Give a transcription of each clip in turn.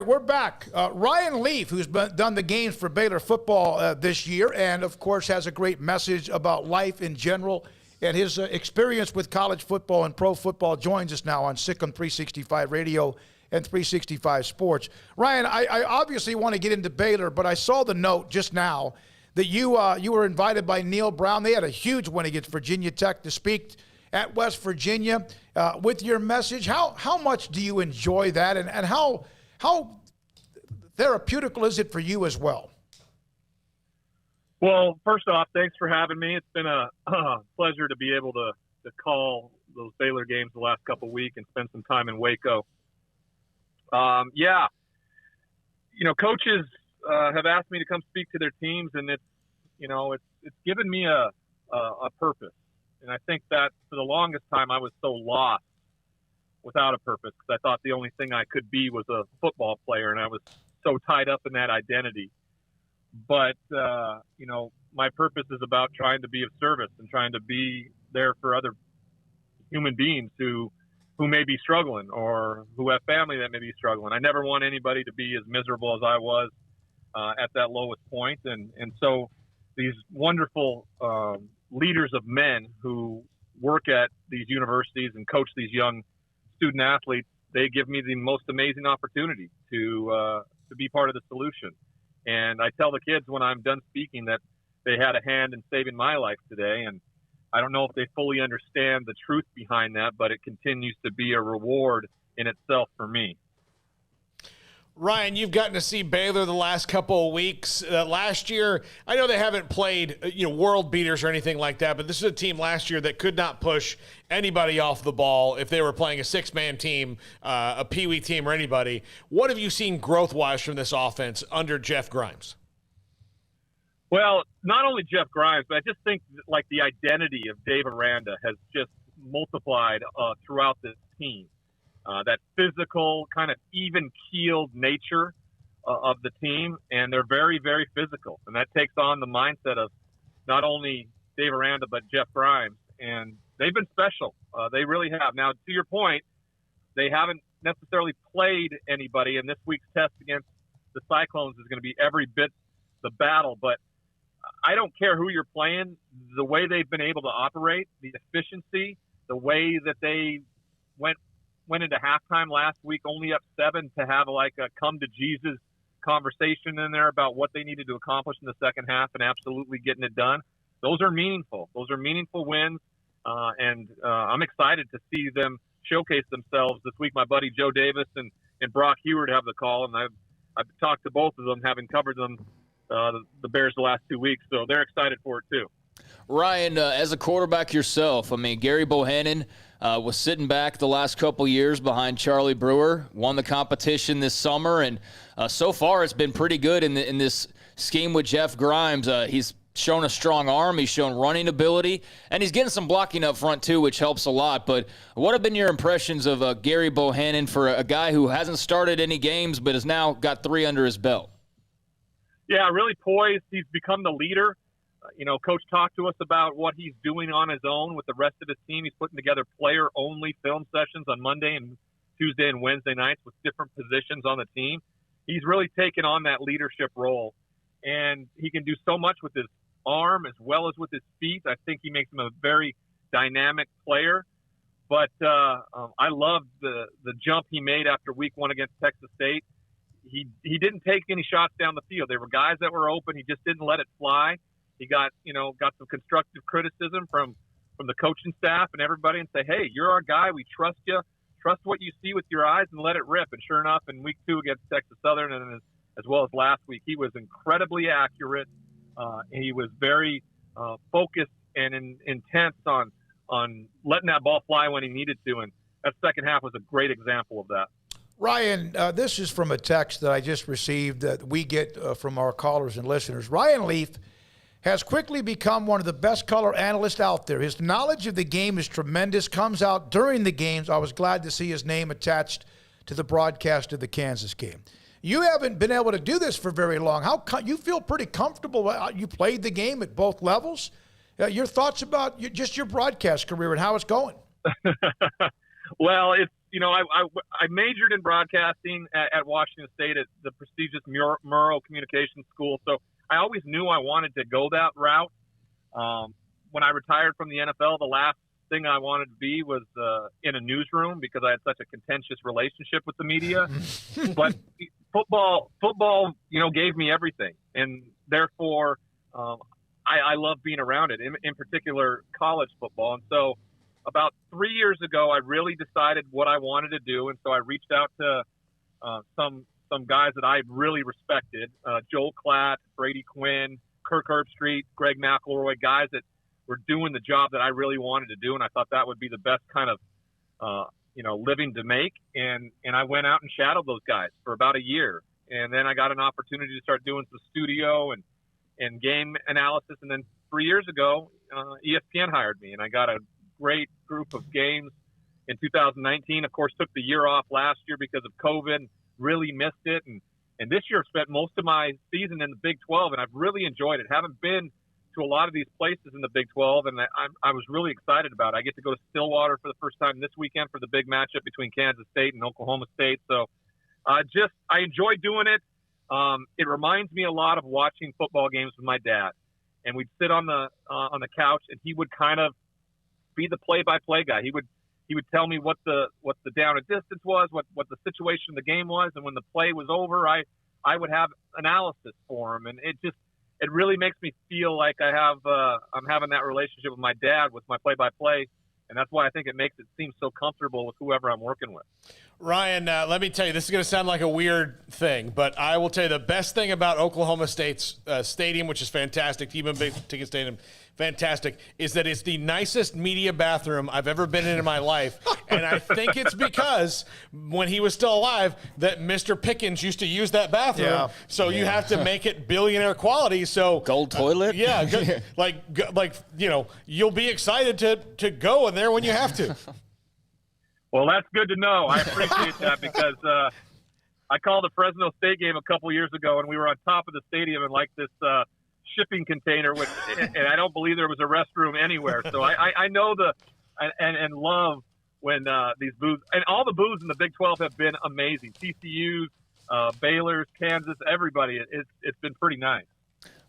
We're back. Ryan Leaf, who's done the games for Baylor football this year, and of course has a great message about life in general and his experience with college football and pro football, joins us now on Sikkim 365 Radio and 365 Sports. Ryan, I obviously want to get into Baylor, but I saw the note just now that you were invited by Neil Brown. They had a huge win against Virginia Tech to speak at West Virginia with your message. How much do you enjoy that, and how therapeutical is it for you as well? Well, first off, thanks for having me. It's been a pleasure to be able to call those Baylor games the last couple of weeks and spend some time in Waco. Coaches have asked me to come speak to their teams, and it's given me a purpose. And I think that for the longest time I was so lost without a purpose, because I thought the only thing I could be was a football player, and I was so tied up in that identity. But, my purpose is about trying to be of service and trying to be there for other human beings who may be struggling or who have family that may be struggling. I never want anybody to be as miserable as I was at that lowest point. And so these wonderful leaders of men who work at these universities and coach these young student athletes, they give me the most amazing opportunity to be part of the solution. And I tell the kids when I'm done speaking that they had a hand in saving my life today. And I don't know if they fully understand the truth behind that, but it continues to be a reward in itself for me. Ryan, you've gotten to see Baylor the last couple of weeks. Last year, I know they haven't played world beaters or anything like that, but this is a team last year that could not push anybody off the ball if they were playing a six-man team, a peewee team, or anybody. What have you seen growth-wise from this offense under Jeff Grimes? Well, not only Jeff Grimes, but I just think like the identity of Dave Aranda has just multiplied throughout this team. That physical, kind of even-keeled nature of the team, and they're very, very physical. And that takes on the mindset of not only Dave Aranda, but Jeff Grimes. And they've been special. They really have. Now, to your point, they haven't necessarily played anybody, and this week's test against the Cyclones is going to be every bit the battle. But I don't care who you're playing. The way they've been able to operate, the efficiency, the way that they went into halftime last week only up 7 to have like a come to Jesus conversation in there about what they needed to accomplish in the second half and absolutely getting it done. Those are meaningful. Those are meaningful wins. And I'm excited to see them showcase themselves this week. My buddy Joe Davis and Brock Heward have the call, and I've talked to both of them, having covered them, the Bears the last 2 weeks. So they're excited for it too. Ryan, as a quarterback yourself, I mean, Gary Bohannon was sitting back the last couple years behind Charlie Brewer, won the competition this summer, and so far it's been pretty good in this scheme with Jeff Grimes. He's shown a strong arm, he's shown running ability, and he's getting some blocking up front too, which helps a lot. But what have been your impressions of Gary Bohannon for a guy who hasn't started any games but has now got 3 under his belt? Yeah, really poised. He's become the leader. Coach talked to us about what he's doing on his own with the rest of his team. He's putting together player-only film sessions on Monday and Tuesday and Wednesday nights with different positions on the team. He's really taken on that leadership role, and he can do so much with his arm as well as with his feet. I think he makes him a very dynamic player. But I love the jump he made after week 1 against Texas State. He didn't take any shots down the field. There were guys that were open. He just didn't let it fly. He got some constructive criticism from the coaching staff and everybody, and say, hey, you're our guy. We trust you. Trust what you see with your eyes and let it rip. And sure enough, in week 2 against Texas Southern, and as well as last week, he was incredibly accurate. He was very focused and intense on letting that ball fly when he needed to. And that second half was a great example of that. Ryan, this is from a text that I just received that we get from our callers and listeners. Ryan Leaf has quickly become one of the best color analysts out there. His knowledge of the game is tremendous, comes out during the games. I was glad to see his name attached to the broadcast of the Kansas game. You haven't been able to do this for very long. You feel pretty comfortable. You played the game at both levels. Your thoughts about just your broadcast career and how it's going? Well, I majored in broadcasting at Washington State at the prestigious Murrow Communications School. So I always knew I wanted to go that route. When I retired from the NFL, the last thing I wanted to be was in a newsroom because I had such a contentious relationship with the media. But football, gave me everything, and therefore I love being around it. In particular, college football. And so, about 3 years ago, I really decided what I wanted to do, and so I reached out to some guys that I really respected: Joel Klatt, Brady Quinn, Kirk Herbstreit, Greg McElroy, guys that were doing the job that I really wanted to do, and I thought that would be the best kind of living to make. And I went out and shadowed those guys for about a year, and then I got an opportunity to start doing some studio and game analysis. And then 3 years ago, ESPN hired me, and I got a great group of games in 2019. Of course, took the year off last year because of COVID, really missed it. And this year I've spent most of my season in the Big 12, and I've really enjoyed it. Haven't been to a lot of these places in the Big 12, and I was really excited about it. I get to go to Stillwater for the first time this weekend for the big matchup between Kansas State and Oklahoma State. So I enjoy doing it. It reminds me a lot of watching football games with my dad, and we'd sit on the couch, and he would kind of be the play-by-play guy. He would tell me what the down and distance was, what the situation of the game was, and when the play was over, I would have analysis for him, and it really makes me feel like I'm having that relationship with my dad with my play-by-play, and that's why I think it makes it seem so comfortable with whoever I'm working with. Ryan, let me tell you, this is going to sound like a weird thing, but I will tell you the best thing about Oklahoma State's stadium, which is fantastic, even big ticket stadium, fantastic, is that it's the nicest media bathroom I've ever been in my life. And I think it's because when he was still alive that Mr. Pickens used to use that bathroom. Yeah. So you have to make it billionaire quality. So gold toilet? You'll be excited to go in there when you have to. Well, that's good to know. I appreciate that because I called a Fresno State game a couple years ago, and we were on top of the stadium in like this shipping container, and I don't believe there was a restroom anywhere. So I know and love when these booths, and all the booths in the Big 12 have been amazing. TCU's, Baylor's, Kansas, everybody. It's been pretty nice.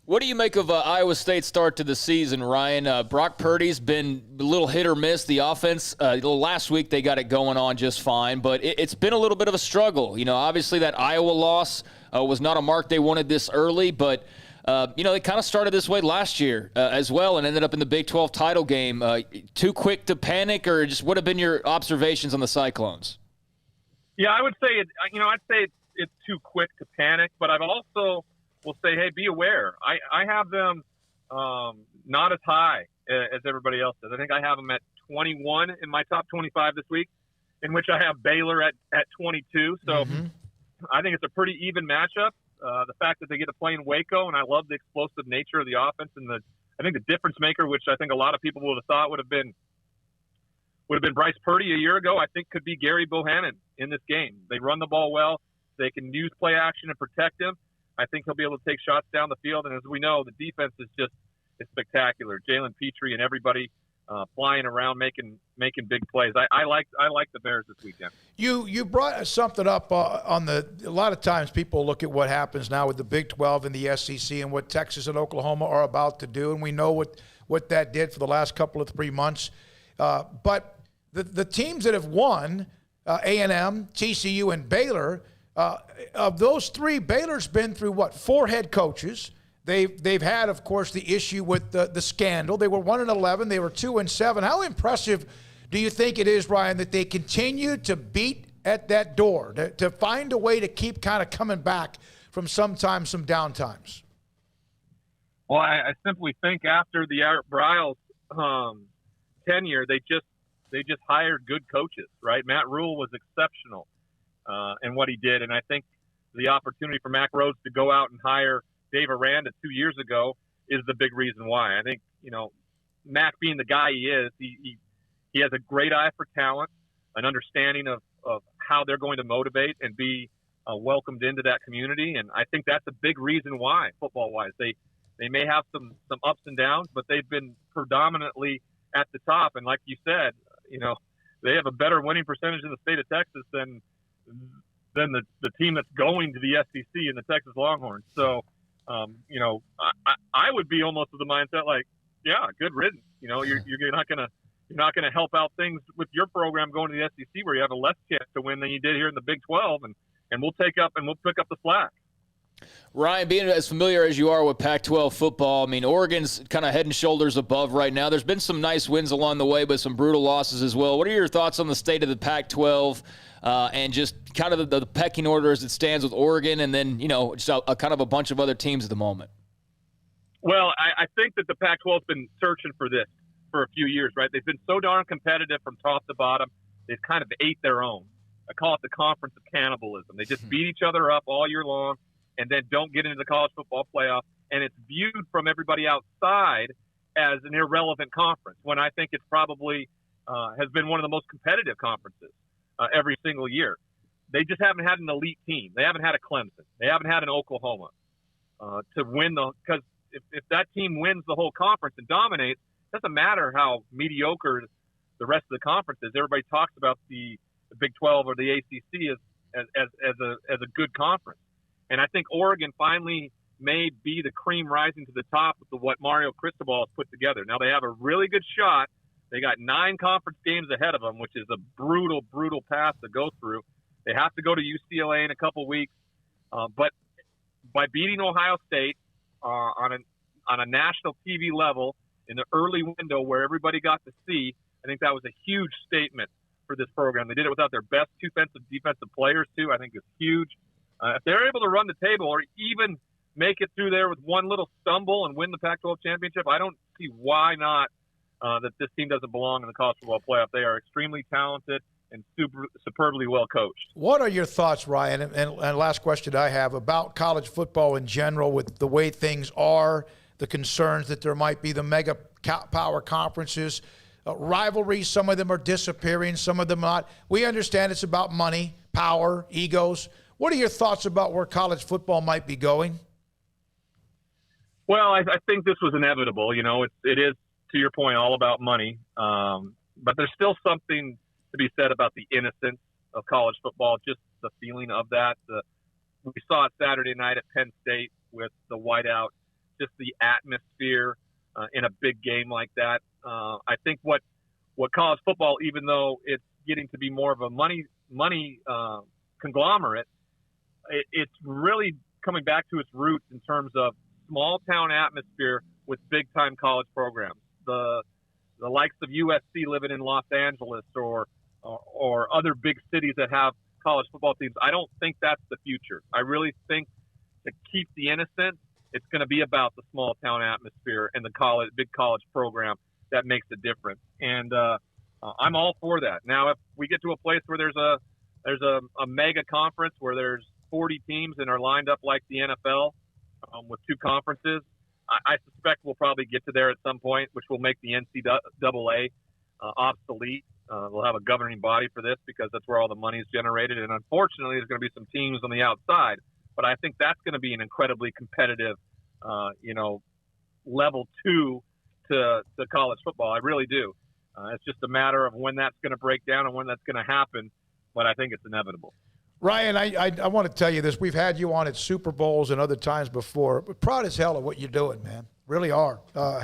What do you make of Iowa State's start to the season, Ryan? Brock Purdy's been a little hit or miss. The offense, last week they got it going on just fine, but it's been a little bit of a struggle. Obviously that Iowa loss was not a mark they wanted this early, but they kind of started this way last year as well and ended up in the Big 12 title game. Too quick to panic, or just what have been your observations on the Cyclones? Yeah, I would say I'd say it's too quick to panic, but I've also will say, hey, be aware. I have them not as high as everybody else does. I think I have them at 21 in my top 25 this week, in which I have Baylor at 22. So I think it's a pretty even matchup. The fact that they get to play in Waco, and I love the explosive nature of the offense, and I think the difference maker, which I think a lot of people would have thought would have been Bryce Purdy a year ago, I think could be Gary Bohannon in this game. They run the ball well. They can use play action and protect him. I think he'll be able to take shots down the field. And as we know, the defense is spectacular. Jalen Petrie and everybody flying around, making big plays. I like the Bears this weekend. You brought something up on a lot of times people look at what happens now with the Big 12 and the SEC and what Texas and Oklahoma are about to do, and we know what that did for the last couple of 3 months. But the teams that have won, A&M, TCU, and Baylor, of those three, Baylor's been through 4 head coaches. They've had, of course, the issue with the scandal. They were 1-11. They were 2-7. How impressive do you think it is, Ryan, that they continue to beat at that door, to find a way to keep kind of coming back from sometimes some downtimes? Well, I simply think after the Art Briles tenure, they just hired good coaches, right? Matt Rule was exceptional in what he did, and I think the opportunity for Mack Rhodes to go out and hire Dave Aranda 2 years ago is the big reason why. I think, Mack being the guy he is, he has a great eye for talent, an understanding of how they're going to motivate and be welcomed into that community. And I think that's a big reason why, football-wise. They may have some ups and downs, but they've been predominantly at the top. And like you said, they have a better winning percentage in the state of Texas than the team that's going to the SEC and the Texas Longhorns. So, I would be almost of the mindset like, yeah, good riddance. You're not gonna help out things with your program going to the SEC where you have a less chance to win than you did here in the Big 12, and we'll pick up the slack. Ryan, being as familiar as you are with Pac-12 football, I mean, Oregon's kind of head and shoulders above right now. There's been some nice wins along the way, but some brutal losses as well. What are your thoughts on the state of the Pac-12 and just kind of the pecking order as it stands with Oregon and then, just a kind of a bunch of other teams at the moment? Well, I think that the Pac-12's been searching for this for a few years, right? They've been so darn competitive from top to bottom. They've kind of ate their own. I call it the conference of cannibalism. They just beat each other up all year long and then don't get into the college football playoff. And it's viewed from everybody outside as an irrelevant conference, when I think it's probably has been one of the most competitive conferences every single year. They just haven't had an elite team. They haven't had a Clemson. They haven't had an Oklahoma to win because if that team wins the whole conference and dominates, it doesn't matter how mediocre the rest of the conference is. Everybody talks about the Big 12 or the ACC as a good conference. And I think Oregon finally may be the cream rising to the top with what Mario Cristobal has put together. Now they have a really good shot. They got 9 conference games ahead of them, which is a brutal, brutal path to go through. They have to go to UCLA in a couple weeks. But by beating Ohio State on a national TV level in the early window where everybody got to see, I think that was a huge statement for this program. They did it without their best defensive players, too. I think it's huge. If they're able to run the table or even make it through there with one little stumble and win the Pac-12 championship, I don't see why not that this team doesn't belong in the college football playoff. They are extremely talented and superbly well coached. What are your thoughts, Ryan, and last question I have, about college football in general with the way things are, the concerns that there might be the mega power conferences, rivalries, some of them are disappearing, some of them not. We understand it's about money, power, egos. What are your thoughts about where college football might be going? Well, I think this was inevitable. It is, to your point, all about money. But there's still something to be said about the innocence of college football, just the feeling of that. We saw it Saturday night at Penn State with the whiteout, just the atmosphere in a big game like that. I think what college football, even though it's getting to be more of a money conglomerate, it's really coming back to its roots in terms of small town atmosphere with big time college programs. The likes of USC living in Los Angeles or other big cities that have college football teams. I don't think that's the future. I really think to keep the innocence, it's going to be about the small town atmosphere and the big college program that makes a difference. And I'm all for that. Now, if we get to a place where there's a mega conference where there's 40 teams and are lined up like the NFL with 2 conferences, I suspect we'll probably get to there at some point, which will make the NCAA obsolete. We'll have a governing body for this because that's where all the money is generated. And unfortunately, there's going to be some teams on the outside. But I think that's going to be an incredibly competitive, level 2 to college football. I really do. It's just a matter of when that's going to break down and when that's going to happen. But I think it's inevitable. Ryan, I want to tell you this. We've had you on at Super Bowls and other times before. But proud as hell of what you're doing, man. Really are.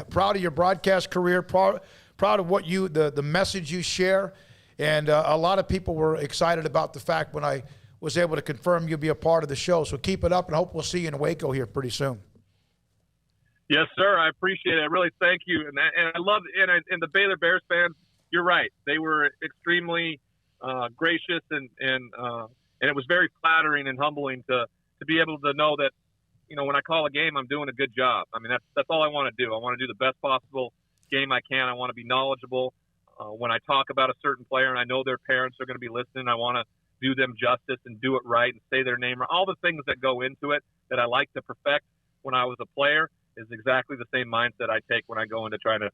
Proud of your broadcast career. Proud of what the message you share. And a lot of people were excited about the fact when I was able to confirm you'll be a part of the show. So keep it up, and hope we'll see you in Waco here pretty soon. Yes, sir. I appreciate it. I really thank you. And I love it. And the Baylor Bears fans, you're right. They were extremely gracious and it was very flattering and humbling to be able to know that, when I call a game, I'm doing a good job. I mean, that's all I want to do. I want to do the best possible game I can. I want to be knowledgeable. When I talk about a certain player and I know their parents are going to be listening, I want to do them justice and do it right and say their name. All the things that go into it that I like to perfect when I was a player is exactly the same mindset I take when I go into trying to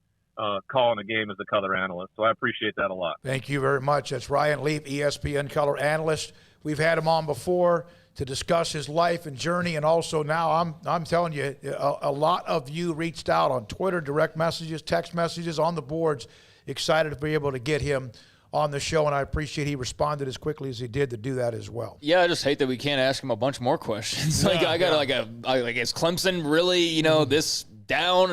calling a game as a color analyst. So I appreciate that a lot. Thank you very much. That's Ryan Leaf, ESPN color analyst. We've had him on before to discuss his life and journey, and also now I'm telling you, a lot of you reached out on Twitter, direct messages, text messages, on the boards, excited to be able to get him on the show, and I appreciate he responded as quickly as he did to do that as well. Yeah, I just hate that we can't ask him a bunch more questions. Like, I got like is Clemson really, this down?